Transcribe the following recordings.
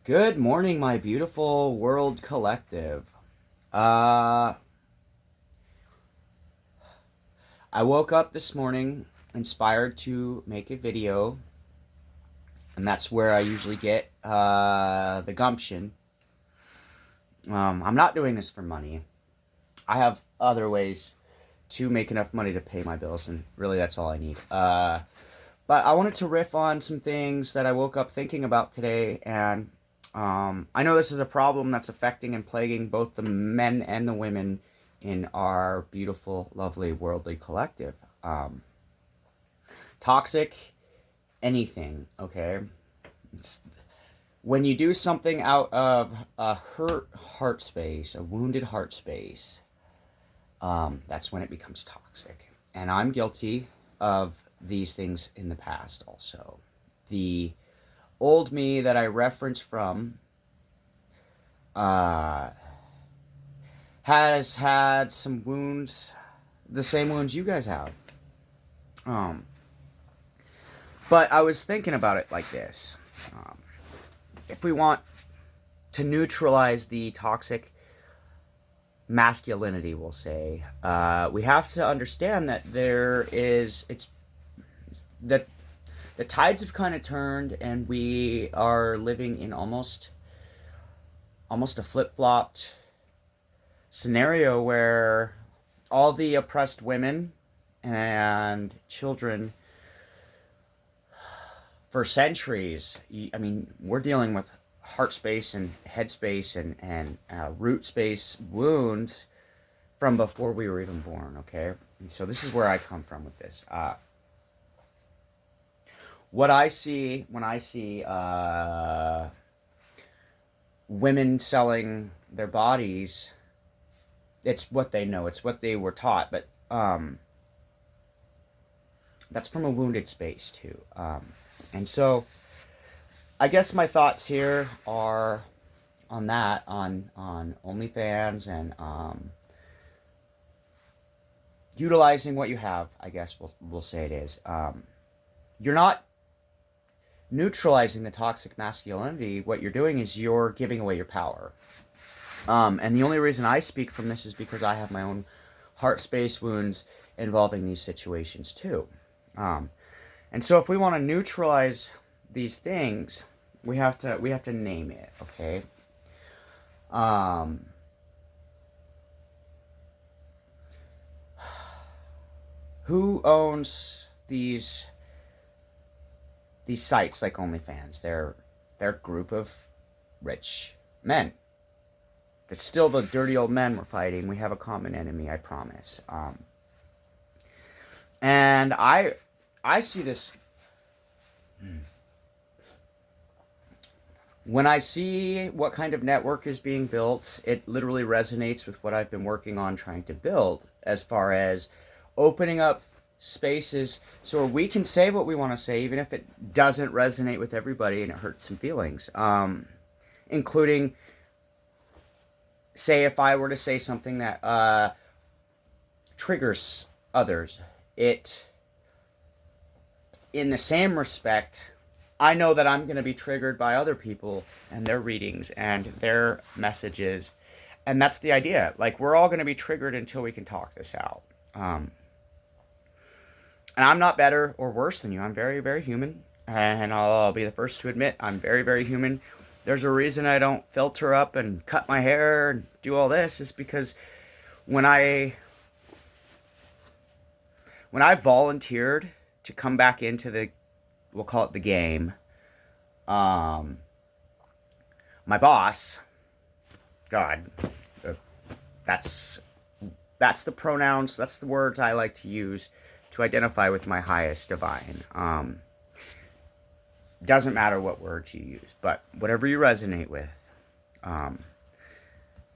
Good morning, my beautiful world collective. Uh, I woke up this morning inspired to make a video, and that's where I usually get the gumption. I'm not doing this for money. I have other ways to make enough money to pay my bills, and really that's all I need. But I wanted to riff on some things that I woke up thinking about today, and I know this is a problem that's affecting and plaguing both the men and the women in our beautiful, lovely, worldly collective. Toxic anything, okay? It's, when you do something out of a hurt heart space, a wounded heart space, that's when it becomes toxic. And I'm guilty of these things in the past also. The old me that I reference from uh, has had some wounds, the same wounds you guys have. Um, but I was thinking about it like this. Um, if we want to neutralize the toxic masculinity, we'll say, we have to understand that it's that the tides have kind of turned and we are living in almost a flip-flopped scenario where all the oppressed women and children for centuries, I mean, we're dealing with heart space and head space and root space wounds from before we were even born, okay? And so this is where I come from with this. What I see when I see women selling their bodies, it's what they know, it's what they were taught, but that's from a wounded space too. And so I guess my thoughts here are on that, on OnlyFans and utilizing what you have. I guess we'll say it is. You're not neutralizing the toxic masculinity. What you're doing is you're giving away your power. And the only reason I speak from this is because I have my own heart space wounds involving these situations too. And so if we want to neutralize these things, we have to name it, okay? Um, who owns these sites like OnlyFans? They're a group of rich men. It's still the dirty old men we're fighting. We have a common enemy, I promise. And I see this when I see what kind of network is being built. It literally resonates with what I've been working on trying to build, as far as opening up spaces so we can say what we want to say, even if it doesn't resonate with everybody and it hurts some feelings. Including, say, if I were to say something that triggers others, it, in the same respect, I know that I'm going to be triggered by other people and their readings and their messages. And that's the idea. Like, we're all going to be triggered until we can talk this out. And I'm not better or worse than you. I'm very, very human. And I'll be the first to admit I'm very, very human. There's a reason I don't filter up and cut my hair and do all this. Is because when I when I volunteered to come back into the, we'll call it the game, um, my boss, God, uh, that's that's the pronouns, that's the words I like to use to identify with my highest divine. Doesn't matter what words you use, but whatever you resonate with, um,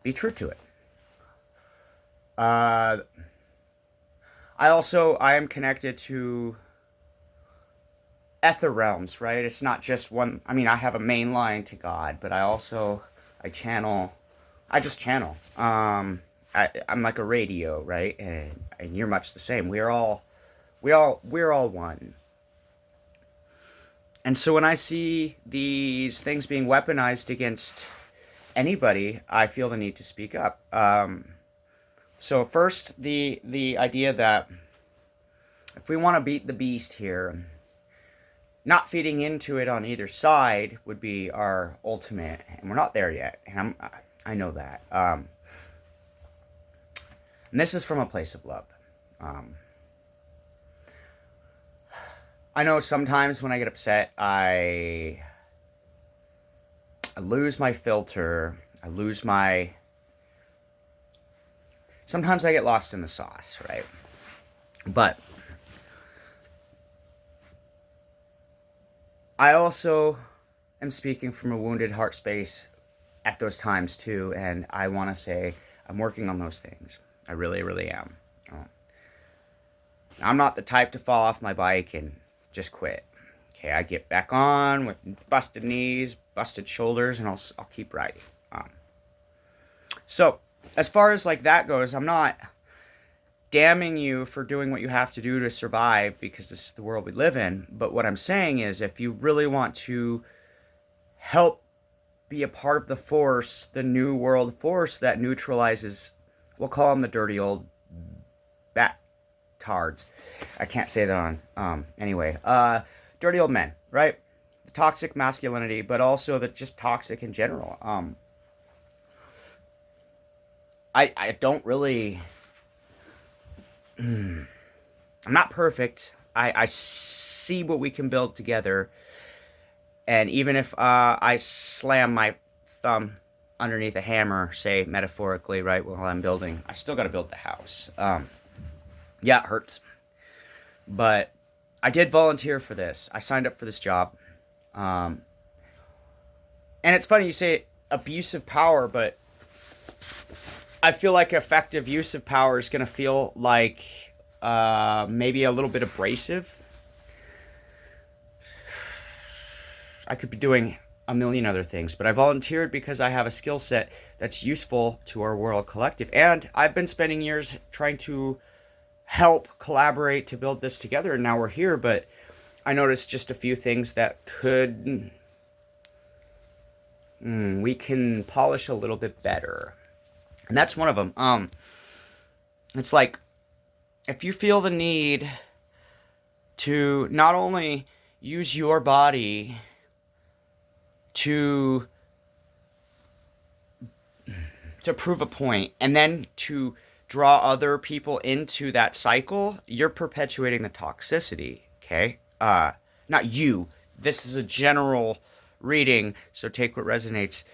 be true to it. Uh, I am connected to ether realms, right? It's not just one. I mean, I have a main line to God, but I channel. I just channel. I'm like a radio, right? And you're much the same. We're all one. And so when I see these things being weaponized against anybody, I feel the need to speak up. So first, the idea that if we want to beat the beast here, not feeding into it on either side would be our ultimate, and we're not there yet. And I know that. And this is from a place of love. I know sometimes when I get upset, I lose my filter. I lose my... Sometimes I get lost in the sauce, right? But I also am speaking from a wounded heart space at those times too, and I want to say I'm working on those things. I really, really am. I'm not the type to fall off my bike and just quit. Okay, I get back on with busted knees, busted shoulders, and I'll keep riding. So as far as like that goes, I'm not damning you for doing what you have to do to survive, because this is the world we live in. But what I'm saying is, if you really want to help be a part of the force, the new world force that neutralizes, we'll call them the dirty old tards. I can't say that on, anyway, dirty old men, right? The toxic masculinity, but also the just toxic in general. I don't really, I'm not perfect. I see what we can build together. And even if I slam my thumb underneath a hammer, say metaphorically, right, while I'm building, I still got to build the house. Yeah, it hurts. But I did volunteer for this. I signed up for this job. And it's funny you say abuse of power, but I feel like effective use of power is going to feel like maybe a little bit abrasive. I could be doing a million other things, but I volunteered because I have a skill set that's useful to our world collective. And I've been spending years trying to help collaborate to build this together, and now we're here. But I noticed just a few things that could we can polish a little bit better, and that's one of them. It's like, if you feel the need to not only use your body to prove a point, and then to draw other people into that cycle, you're perpetuating the toxicity, okay? Not you. This is a general reading, so take what resonates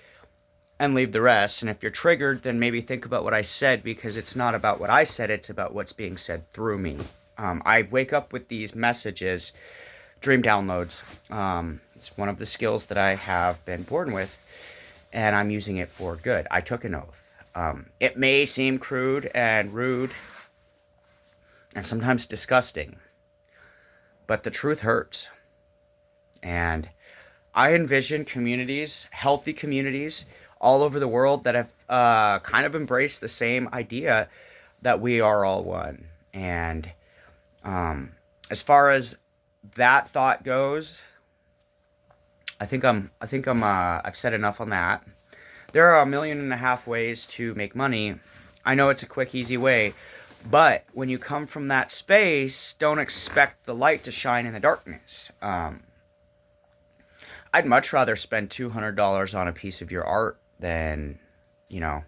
and leave the rest. And if you're triggered, then maybe think about what I said, because it's not about what I said, it's about what's being said through me. I wake up with these messages, dream downloads. It's one of the skills that I have been born with, and I'm using it for good. I took an oath. It may seem crude and rude and sometimes disgusting, but the truth hurts. And I envision communities, healthy communities, all over the world that have kind of embraced the same idea that we are all one. And as far as that thought goes, I've said enough on that. There are 1.5 million ways to make money. I know it's a quick, easy way, but when you come from that space, don't expect the light to shine in the darkness. I'd much rather spend $200 on a piece of your art than, 1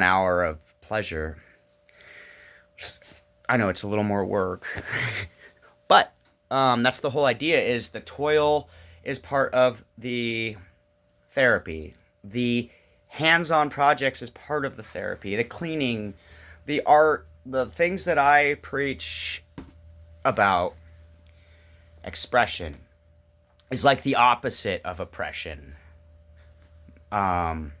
hour of pleasure. I know it's a little more work, but that's the whole idea, is the toil is part of the therapy. The hands-on projects is part of the therapy. The cleaning, the art, the things that I preach about, expression, is like the opposite of oppression. And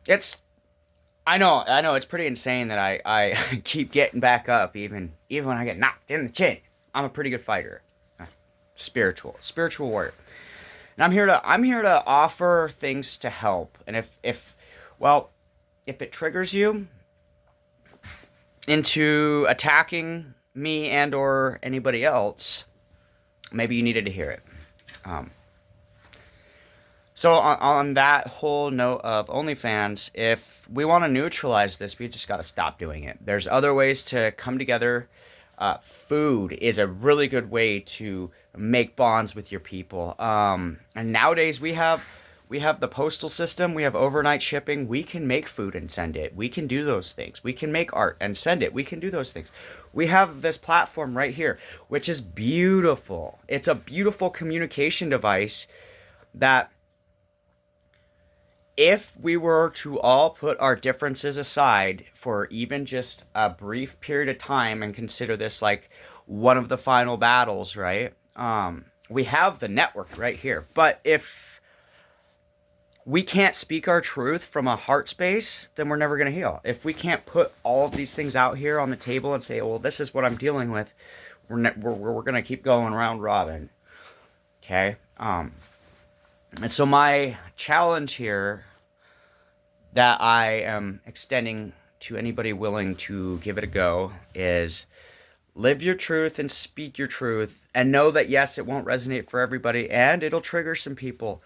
it's, I know, it's pretty insane that I keep getting back up even when I get knocked in the chin. I'm a pretty good fighter. Spiritual warrior. And I'm here to offer things to help. And if it triggers you, into attacking me and or anybody else, maybe you needed to hear it. So on that whole note of OnlyFans, if we want to neutralize this, we just got to stop doing it. There's other ways to come together. Food is a really good way to make bonds with your people. And nowadays we have the postal system. We have overnight shipping. We can make food and send it. We can do those things. We can make art and send it. We can do those things. We have this platform right here, which is beautiful. It's a beautiful communication device that, if we were to all put our differences aside for even just a brief period of time and consider this like one of the final battles, right? We have the network right here. But if we can't speak our truth from a heart space, then we're never going to heal. If we can't put all of these things out here on the table and say, well, this is what I'm dealing with, we're going to keep going round robin. Okay? And so my challenge here that I am extending to anybody willing to give it a go is live your truth and speak your truth, and know that yes, it won't resonate for everybody and it'll trigger some people.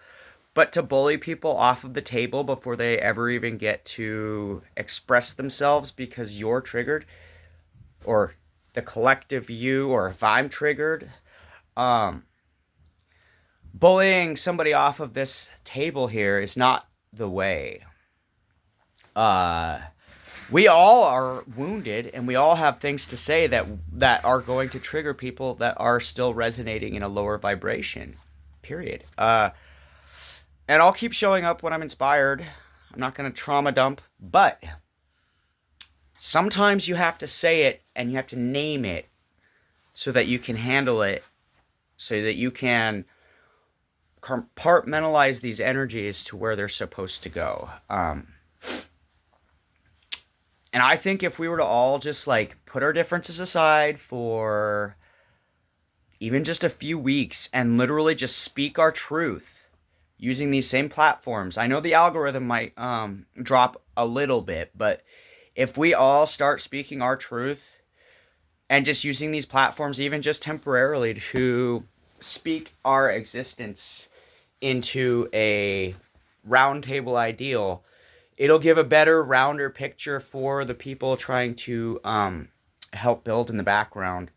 But to bully people off of the table before they ever even get to express themselves because you're triggered, or the collective you, or if I'm triggered, bullying somebody off of this table here is not the way. We all are wounded, and we all have things to say that are going to trigger people that are still resonating in a lower vibration. Period. And I'll keep showing up when I'm inspired. I'm not going to trauma dump, but sometimes you have to say it and you have to name it so that you can handle it, so that you can compartmentalize these energies to where they're supposed to go. And I think if we were to all just like put our differences aside for even just a few weeks and literally just speak our truth using these same platforms, I know the algorithm might drop a little bit, but if we all start speaking our truth and just using these platforms, even just temporarily, to speak our existence into a roundtable ideal, it'll give a better, rounder picture for the people trying to help build in the background.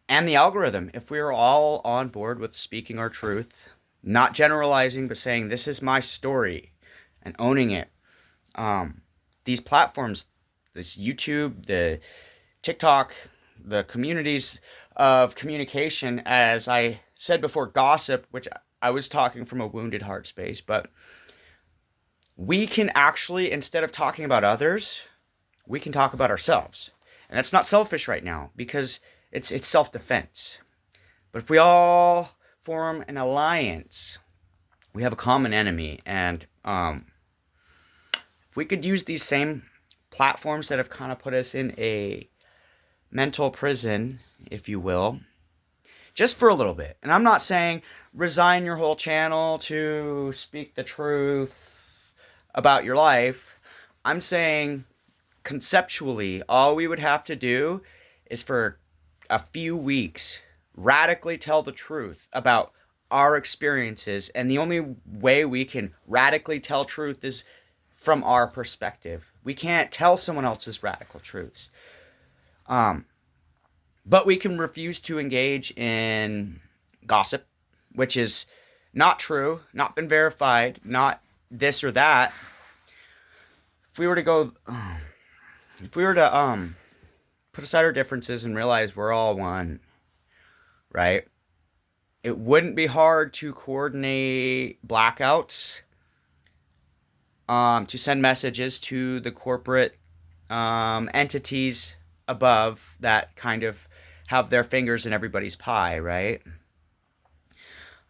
And the algorithm, if we're all on board with speaking our truth, not generalizing, but saying, this is my story, and owning it. These platforms, this YouTube, the TikTok, the communities of communication, as I said before, gossip, which I was talking from a wounded heart space, but we can actually, instead of talking about others, we can talk about ourselves. And that's not selfish right now, because it's self-defense. But if we all form an alliance, we have a common enemy. And if we could use these same platforms that have kind of put us in a mental prison, if you will, just for a little bit. And I'm not saying resign your whole channel to speak the truth about your life. I'm saying conceptually, all we would have to do is for a few weeks radically tell the truth about our experiences. And the only way we can radically tell truth is from our perspective. We can't tell someone else's radical truths. But we can refuse to engage in gossip, which is not true, not been verified, not this or that. If we were to put aside our differences and realize we're all one, right? It wouldn't be hard to coordinate blackouts, to send messages to the corporate entities above that kind of have their fingers in everybody's pie, right?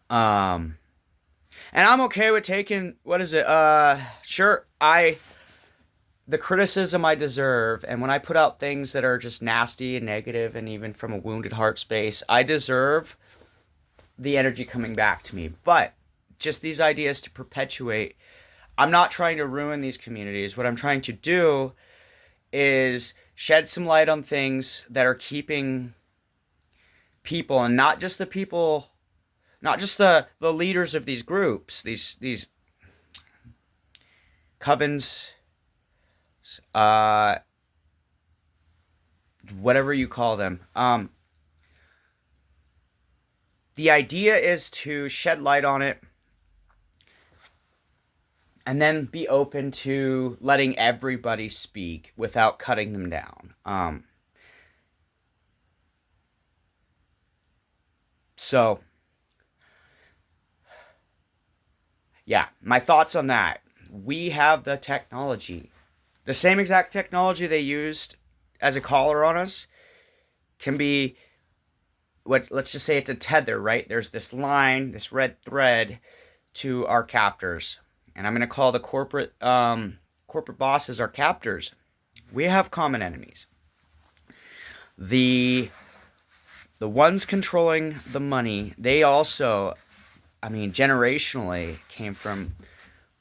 And I'm okay with taking, sure, the criticism I deserve, and when I put out things that are just nasty and negative, and even from a wounded heart space, I deserve the energy coming back to me. But just these ideas to perpetuate, I'm not trying to ruin these communities. What I'm trying to do is shed some light on things that are keeping people, and not just the people, not just the leaders of these groups, these covens, whatever you call them. The idea is to shed light on it and then be open to letting everybody speak without cutting them down. So, yeah, my thoughts on that. We have the technology. The same exact technology they used as a collar on us can be, let's just say it's a tether, right? There's this line, this red thread to our captors. And I'm going to call the corporate bosses our captors. We have common enemies. The ones controlling the money, they also, I mean, generationally came from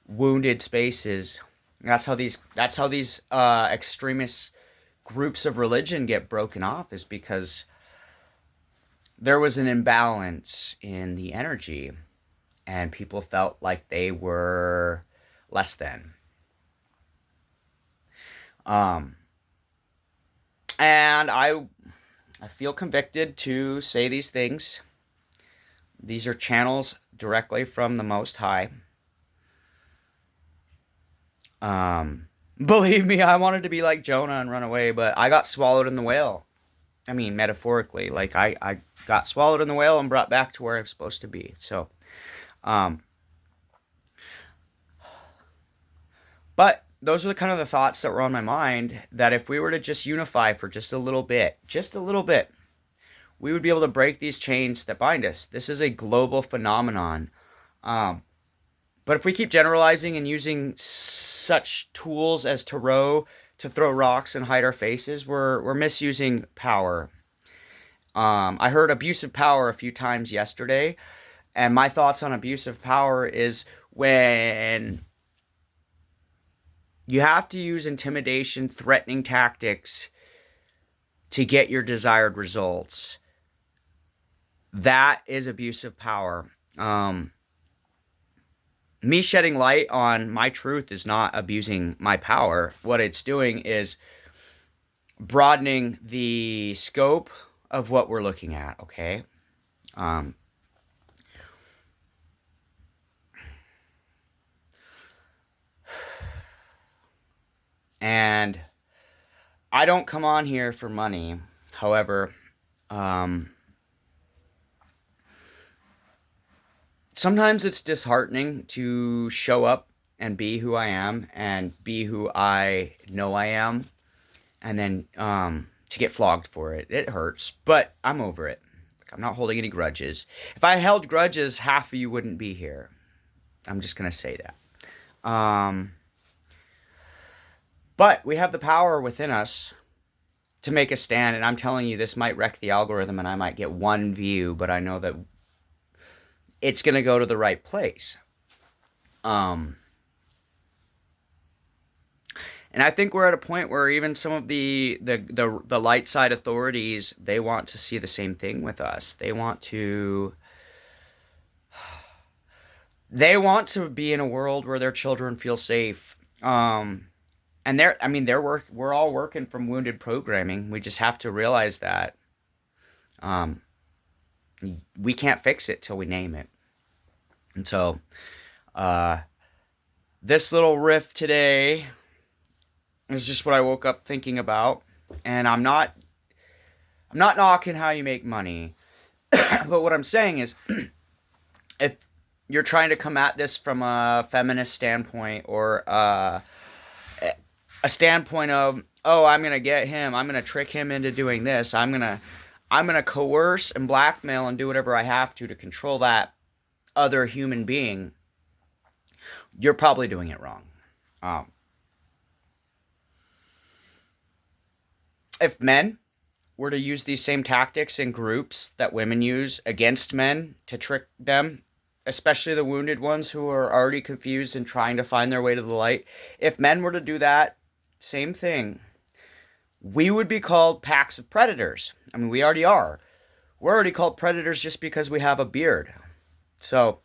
wounded spaces. That's how these extremist groups of religion get broken off, is because there was an imbalance in the energy and people felt like they were less than. And I feel convicted to say these things. These are channels directly from the Most High. Believe me, I wanted to be like Jonah and run away, but I got swallowed in the whale. I mean, metaphorically, like I got swallowed in the whale and brought back to where I'm supposed to be. So, but those are the kind of the thoughts that were on my mind, that if we were to just unify for just a little bit, we would be able to break these chains that bind us. This is a global phenomenon. But if we keep generalizing and using such tools as tarot to throw rocks and hide our faces, we're misusing power. I heard abusive power a few times yesterday, and my thoughts on abusive power is when you have to use intimidation, threatening tactics to get your desired results. That is abusive power. Me shedding light on my truth is not abusing my power. What it's doing is broadening the scope of what we're looking at, okay? And I don't come on here for money. However, sometimes it's disheartening to show up and be who I am and be who I know I am, and then to get flogged for it. It hurts, but I'm over it. I'm not holding any grudges. If I held grudges, half of you wouldn't be here. I'm just going to say that. But we have the power within us to make a stand, and I'm telling you, this might wreck the algorithm and I might get one view, but I know that it's going to go to the right place. And I think we're at a point where even some of the light side authorities, they want to see the same thing with us. They want to be in a world where their children feel safe. And we're all working from wounded programming. We just have to realize that we can't fix it till we name it. And so, this little riff today is just what I woke up thinking about. And I'm not knocking how you make money. But what I'm saying is, if you're trying to come at this from a feminist standpoint, or a standpoint of, oh, I'm going to get him, I'm going to trick him into doing this, I'm going to coerce and blackmail and do whatever I have to control that other human being, you're probably doing it wrong. If men were to use these same tactics in groups that women use against men to trick them, especially the wounded ones who are already confused and trying to find their way to the light, if men were to do that, same thing, we would be called packs of predators. I mean, we already are. We're already called predators just because we have a beard. So,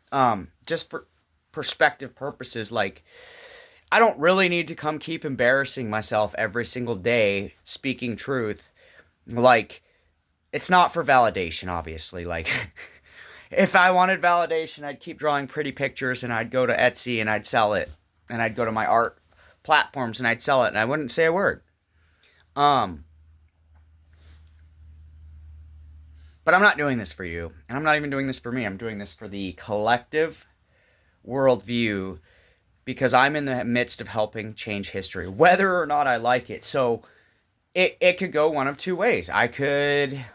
just for perspective purposes, like, I don't really need to come keep embarrassing myself every single day speaking truth. Like, it's not for validation, obviously. Like, if I wanted validation, I'd keep drawing pretty pictures and I'd go to Etsy and I'd sell it. And I'd go to my art platforms and I'd sell it and I wouldn't say a word. But I'm not doing this for you. And I'm not even doing this for me. I'm doing this for the collective worldview because I'm in the midst of helping change history, whether or not I like it. So it could go one of two ways. I can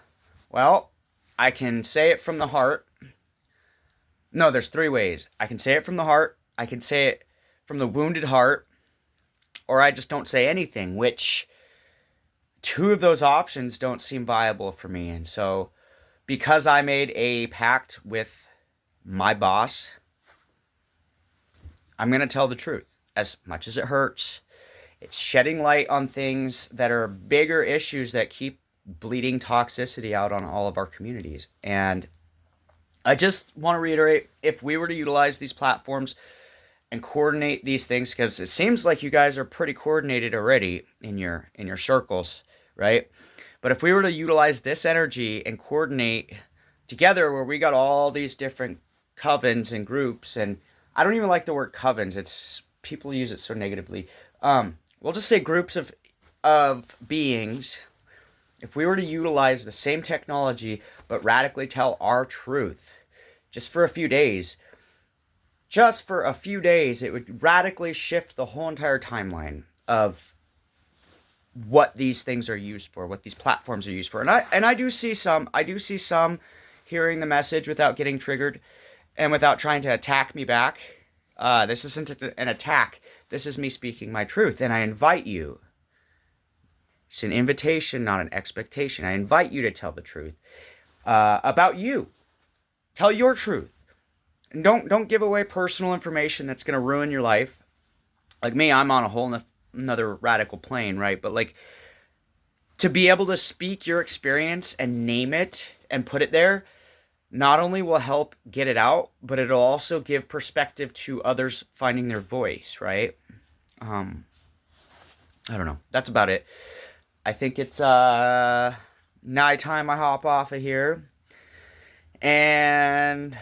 say it from the heart. No, there's three ways. I can say it from the heart. I can say it from the wounded heart. Or I just don't say anything, which two of those options don't seem viable for me. And so because I made a pact with my boss, I'm going to tell the truth. As much as it hurts, it's shedding light on things that are bigger issues that keep bleeding toxicity out on all of our communities. And I just want to reiterate, if we were to utilize these platforms and coordinate these things, because it seems like you guys are pretty coordinated already in your circles, right? But if we were to utilize this energy and coordinate together, where we got all these different covens and groups, and I don't even like the word covens. It's people use it so negatively. We'll just say groups of beings. If we were to utilize the same technology but radically tell our truth, just for a few days, it would radically shift the whole entire timeline of what these things are used for, what these platforms are used for. And I do see some hearing the message without getting triggered and without trying to attack me back. This isn't an attack. This is me speaking my truth. And I invite you. It's an invitation, not an expectation. I invite you to tell the truth about you. Tell your truth. And don't give away personal information that's going to ruin your life. Like me, I'm on a whole another radical plane, right? But like, to be able to speak your experience and name it and put it there, not only will help get it out, but it'll also give perspective to others finding their voice, right? I don't know. That's about it. I think it's nighttime. I hop off of here and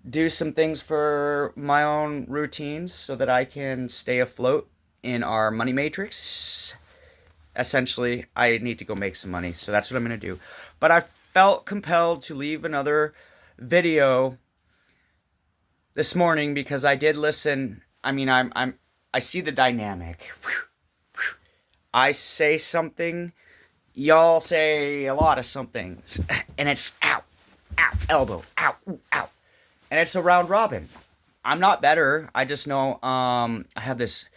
do some things for my own routines so that I can stay afloat in our money matrix. Essentially, I need to go make some money, so that's what I'm going to do. But I felt compelled to leave another video this morning because I did listen. I mean, I see the dynamic. I say something, y'all say a lot of somethings, and it's ow, ow, elbow, ow, ooh, ow. And it's a round robin. I'm not better. I just know I have this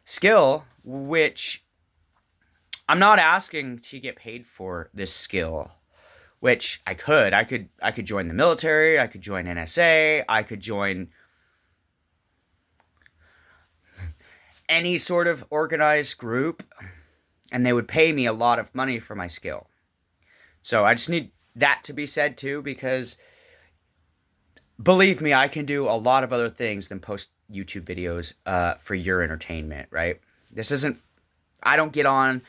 skill, which I'm not asking to get paid for this skill, which I could. I could join the military. I could join NSA. I could join any sort of organized group, and they would pay me a lot of money for my skill. So I just need that to be said too, because believe me, I can do a lot of other things than post YouTube videos for your entertainment, right? I don't get on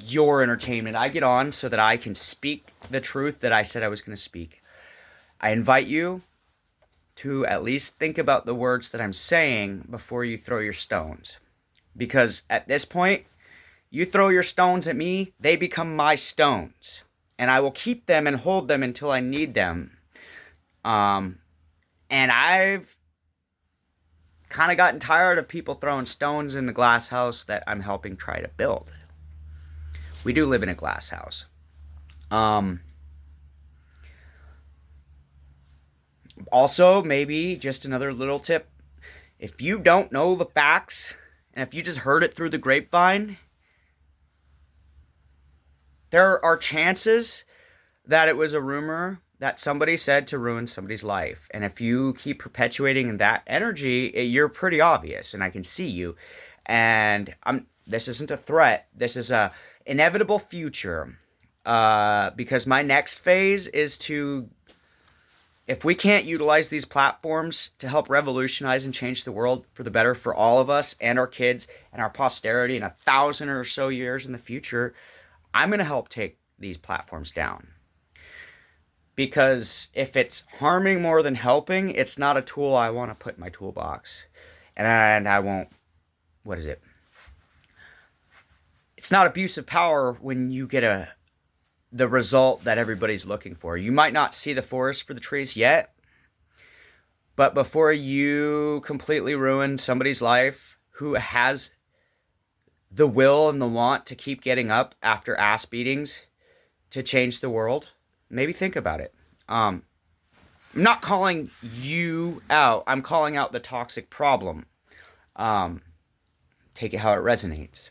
your entertainment. I get on so that I can speak the truth that I said I was going to speak. I invite you to at least think about the words that I'm saying before you throw your stones. Because at this point, you throw your stones at me, they become my stones. And I will keep them and hold them until I need them. And I've kind of gotten tired of people throwing stones in the glass house that I'm helping try to build. We do live in a glass house. Also, maybe just another little tip. If you don't know the facts, and if you just heard it through the grapevine, there are chances that it was a rumor that somebody said to ruin somebody's life. And if you keep perpetuating that energy, you're pretty obvious, and I can see you. And This isn't a threat. This is a inevitable future. Because my next phase is to, if we can't utilize these platforms to help revolutionize and change the world for the better for all of us and our kids and our posterity in 1,000 or so years in the future, I'm going to help take these platforms down. Because if it's harming more than helping, it's not a tool I want to put in my toolbox. And I won't, what is it? It's not abuse of power when you get the result that everybody's looking for. You might not see the forest for the trees yet, but before you completely ruin somebody's life who has the will and the want to keep getting up after ass beatings to change the world, maybe think about it. I'm not calling you out. I'm calling out the toxic problem. Take it how it resonates.